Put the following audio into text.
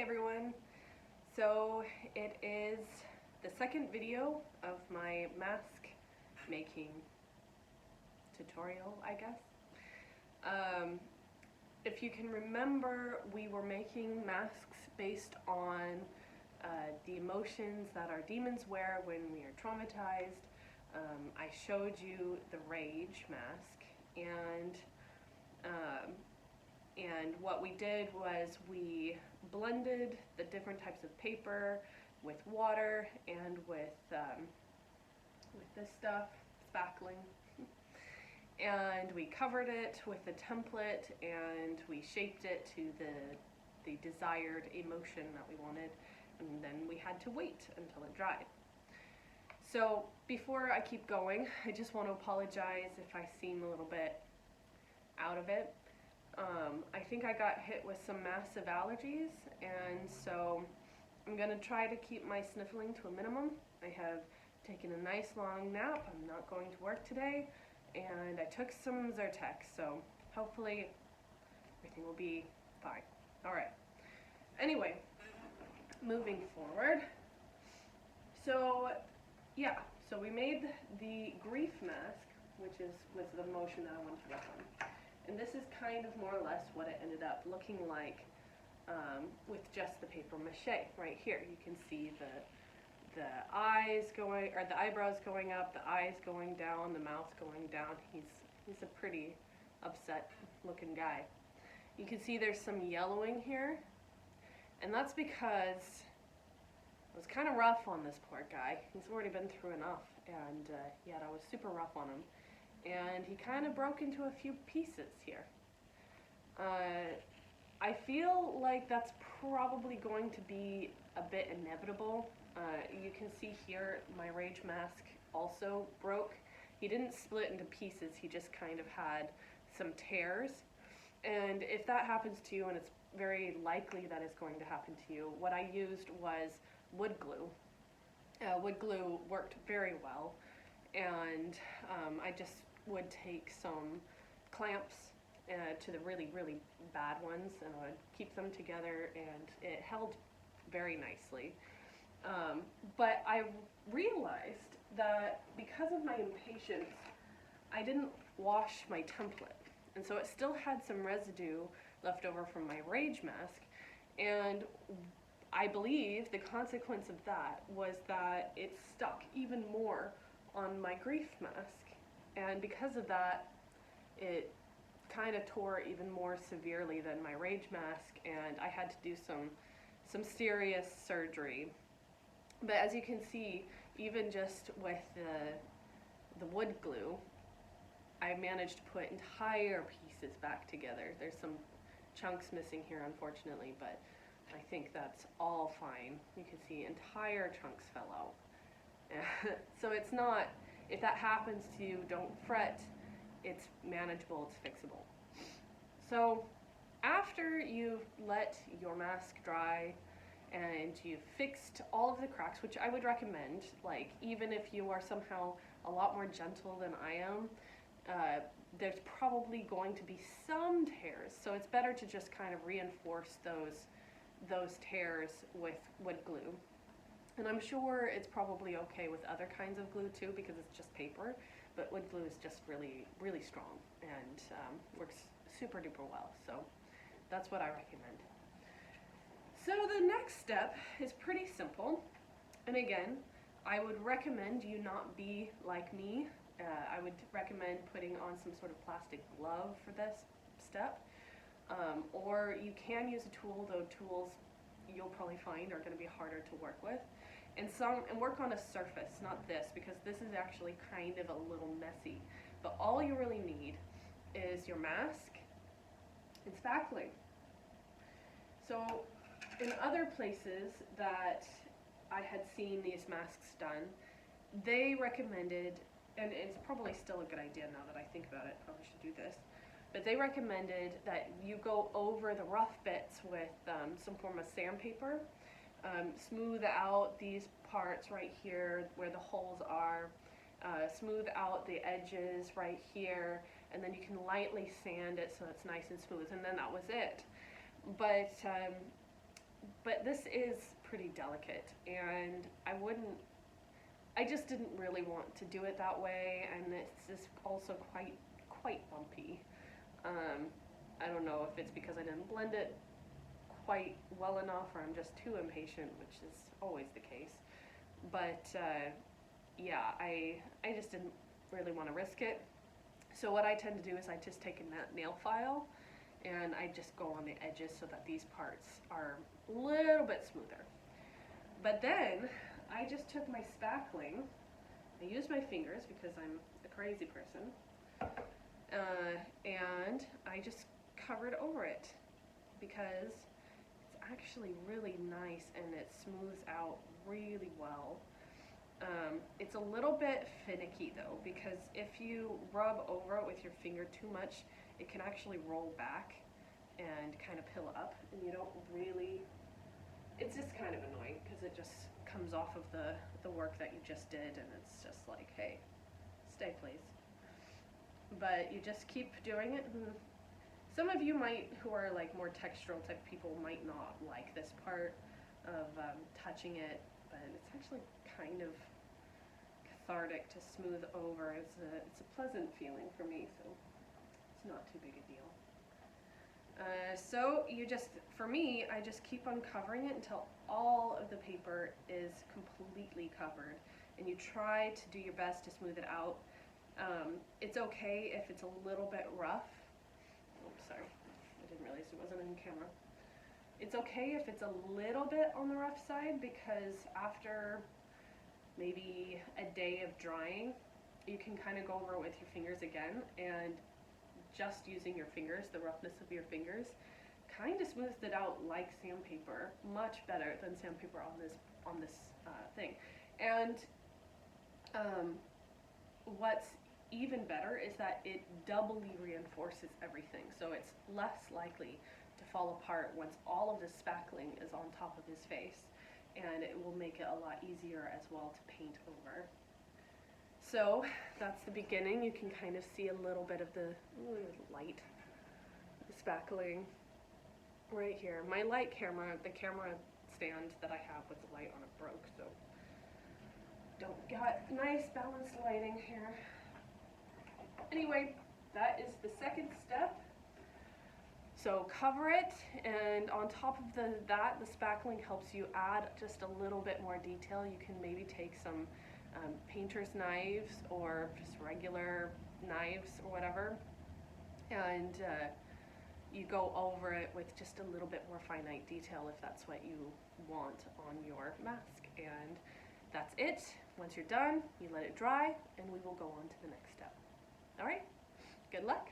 everyone. So it is the second video of my mask making tutorial, I guess. If you can remember, we were making masks based on the emotions that our demons wear when we are traumatized. I showed you the rage mask, and what we did was we blended the different types of paper with water and with this stuff, spackling, and we covered it with a template and we shaped it to the desired emotion that we wanted, and then we had to wait until it dried. So before I keep going, I just want to apologize if I seem a little bit out of it. I think I got hit with some massive allergies, and so I'm going to try to keep my sniffling to a minimum. I have taken a nice long nap. I'm not going to work today, and I took some Zyrtec, so hopefully everything will be fine. Alright, anyway, moving forward. So yeah, so we made the grief mask, which was the emotion that I wanted to work on. And this is kind of more or less what it ended up looking like with just the paper mache. Right here, you can see the eyes going, or the eyebrows going up, the eyes going down, the mouth going down. He's a pretty upset looking guy. You can see there's some yellowing here, and that's because it was kind of rough on this poor guy. He's already been through enough, and yet I was super rough on him. And he kind of broke into a few pieces here. I feel like that's probably going to be a bit inevitable. You can see here my rage mask also broke. He didn't split into pieces, he just kind of had some tears. And if that happens to you, and it's very likely that it's going to happen to you, what I used was wood glue. Wood glue worked very well, and I just would take some clamps to the really, really bad ones, and I would keep them together, and it held very nicely. But I realized that because of my impatience, I didn't wash my template, and so it still had some residue left over from my rage mask, and I believe the consequence of that was that it stuck even more on my grief mask. And because of that, it kind of tore even more severely than my rage mask, and I had to do some serious surgery. But as you can see, even just with the wood glue, I managed to put entire pieces back together. There's some chunks missing here, unfortunately, but I think that's all fine. You can see entire chunks fell out. So it's not, if that happens to you, don't fret. It's manageable, it's fixable. So after you've let your mask dry and you've fixed all of the cracks, which I would recommend, like even if you are somehow a lot more gentle than I am, there's probably going to be some tears. So it's better to just kind of reinforce those tears with wood glue. And I'm sure it's probably okay with other kinds of glue too, because it's just paper, but wood glue is just really, really strong and works super duper well. So that's what I recommend. So the next step is pretty simple. And again, I would recommend you not be like me. I would recommend putting on some sort of plastic glove for this step. Or you can use a tool, though tools you'll probably find are going to be harder to work with. And work on a surface, not this, because this is actually kind of a little messy. But all you really need is your mask and spackling. So in other places that I had seen these masks done, they recommended, and it's probably still a good idea now that I think about it, probably should do this, but they recommended that you go over the rough bits with some form of sandpaper. Smooth out these parts right here where the holes are, smooth out the edges right here, and then you can lightly sand it so it's nice and smooth, and then that was it. But but this is pretty delicate, and I just didn't really want to do it that way, and it's just also quite bumpy. Um, I don't know if it's because I didn't blend it quite well enough, or I'm just too impatient, which is always the case. But yeah, I just didn't really want to risk it. So what I tend to do is I just take a nail file and I just go on the edges so that these parts are a little bit smoother. But then I just took my spackling. I used my fingers because I'm a crazy person, and I just covered over it because it's actually really nice and it smooths out really well. It's a little bit finicky though, because if you rub over it with your finger too much, it can actually roll back and kind of pill up, and you don't really, it's just kind of annoying because it just comes off of the work that you just did, and it's just like, hey, stay please. But you just keep doing it. Some of you might, who are like more textural type people, might not like this part of touching it, but it's actually kind of cathartic to smooth over. It's a pleasant feeling for me, so it's not too big a deal. So you just, for me, I just keep on covering it until all of the paper is completely covered, and you try to do your best to smooth it out. It's okay if it's a little bit rough. Oops, sorry, I didn't realize it wasn't in camera. It's okay if it's a little bit on the rough side, because after maybe a day of drying, you can kind of go over it with your fingers again, and just using your fingers, the roughness of your fingers, kind of smooths it out like sandpaper, much better than sandpaper on this thing. And what's even better is that it doubly reinforces everything, so it's less likely to fall apart once all of the spackling is on top of his face, and it will make it a lot easier as well to paint over. So that's the beginning. You can kind of see a little bit of the light, the spackling right here. My light camera, the camera stand that I have with the light on it broke, so don't got nice balanced lighting here. Anyway, that is the second step. So cover it, and on top of that, the spackling helps you add just a little bit more detail. You can maybe take some painter's knives or just regular knives or whatever, and you go over it with just a little bit more finite detail if that's what you want on your mask. And that's it. Once you're done, you let it dry, and we will go on to the next step. All right, good luck.